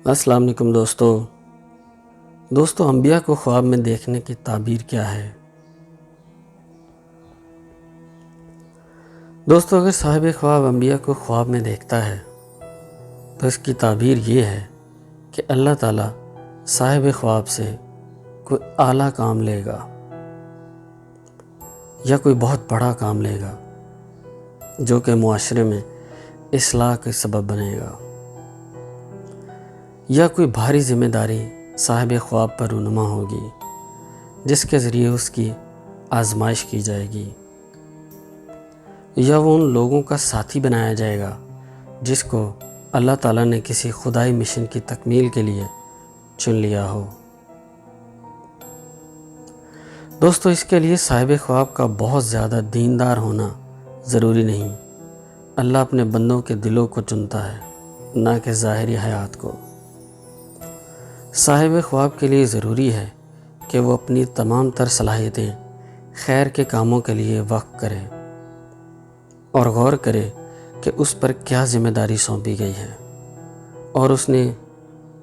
السلام علیکم دوستو انبیاء کو خواب میں دیکھنے کی تعبیر کیا ہے؟ دوستو اگر صاحب خواب انبیاء کو خواب میں دیکھتا ہے تو اس کی تعبیر یہ ہے کہ اللہ تعالیٰ صاحب خواب سے کوئی اعلیٰ کام لے گا یا کوئی بہت بڑا کام لے گا جو کہ معاشرے میں اصلاح کا سبب بنے گا، یا کوئی بھاری ذمہ داری صاحب خواب پر رونما ہوگی جس کے ذریعے اس کی آزمائش کی جائے گی، یا وہ ان لوگوں کا ساتھی بنایا جائے گا جس کو اللہ تعالیٰ نے کسی خدائی مشن کی تکمیل کے لیے چن لیا ہو۔ دوستو اس کے لیے صاحب خواب کا بہت زیادہ دیندار ہونا ضروری نہیں، اللہ اپنے بندوں کے دلوں کو چنتا ہے نہ کہ ظاہری حیات کو۔ صاحب خواب کے لیے ضروری ہے کہ وہ اپنی تمام تر صلاحیتیں خیر کے کاموں کے لیے وقف کرے اور غور کرے کہ اس پر کیا ذمہ داری سونپی گئی ہے اور اس نے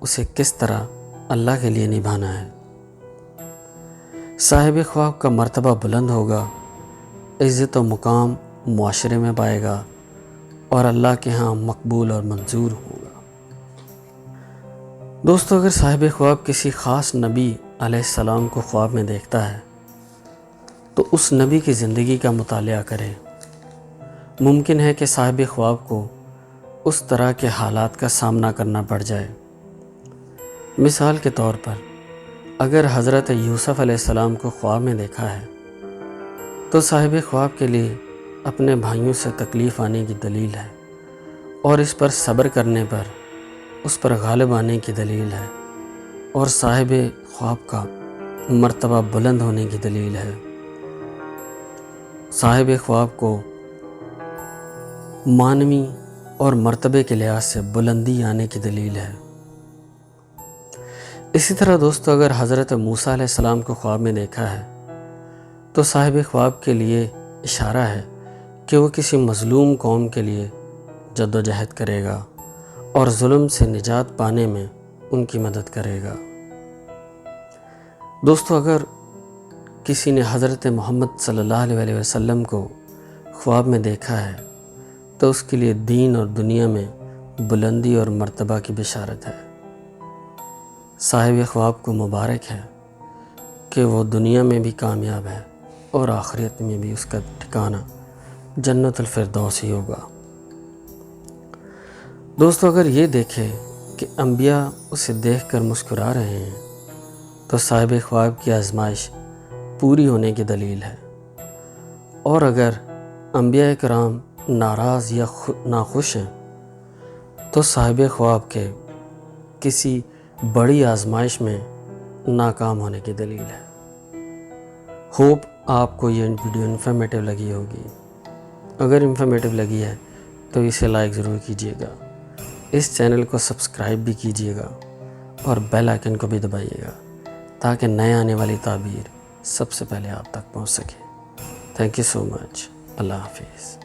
اسے کس طرح اللہ کے لیے نبھانا ہے۔ صاحب خواب کا مرتبہ بلند ہوگا، عزت و مقام معاشرے میں پائے گا اور اللہ کے ہاں مقبول اور منظور ہوگا۔ دوستو اگر صاحب خواب کسی خاص نبی علیہ السلام کو خواب میں دیکھتا ہے تو اس نبی کی زندگی کا مطالعہ کرے۔ ممکن ہے کہ صاحب خواب کو اس طرح کے حالات کا سامنا کرنا پڑ جائے۔ مثال کے طور پر اگر حضرت یوسف علیہ السلام کو خواب میں دیکھا ہے تو صاحب خواب کے لیے اپنے بھائیوں سے تکلیف آنے کی دلیل ہے اور اس پر صبر کرنے پر اس پر غالب آنے کی دلیل ہے اور صاحب خواب کا مرتبہ بلند ہونے کی دلیل ہے۔ صاحب خواب کو معنوی اور مرتبے کے لحاظ سے بلندی آنے کی دلیل ہے۔ اسی طرح دوستو اگر حضرت موسیٰ علیہ السلام کو خواب میں دیکھا ہے تو صاحب خواب کے لیے اشارہ ہے کہ وہ کسی مظلوم قوم کے لیے جد و جہد کرے گا اور ظلم سے نجات پانے میں ان کی مدد کرے گا۔ دوستو اگر کسی نے حضرت محمد صلی اللہ علیہ وسلم کو خواب میں دیکھا ہے تو اس کے لیے دین اور دنیا میں بلندی اور مرتبہ کی بشارت ہے۔ صاحب خواب کو مبارک ہے کہ وہ دنیا میں بھی کامیاب ہے اور آخرت میں بھی اس کا ٹھکانہ جنت الفردوس ہی ہوگا۔ دوستو اگر یہ دیکھے کہ انبیاء اسے دیکھ کر مسکرا رہے ہیں تو صاحب خواب کی آزمائش پوری ہونے کی دلیل ہے، اور اگر انبیاء کرام ناراض یا ناخوش ہیں تو صاحب خواب کے کسی بڑی آزمائش میں ناکام ہونے کی دلیل ہے۔ ہوپ آپ کو یہ ویڈیو انفارمیٹیو لگی ہوگی۔ اگر انفارمیٹیو لگی ہے تو اسے لائک ضرور کیجیے گا، اس چینل کو سبسکرائب بھی کیجیے گا اور بیل آئیکن کو بھی دبائیے گا تاکہ نئے آنے والی تعبیر سب سے پہلے آپ تک پہنچ سکے۔ تھینک یو سو مچ۔ اللہ حافظ۔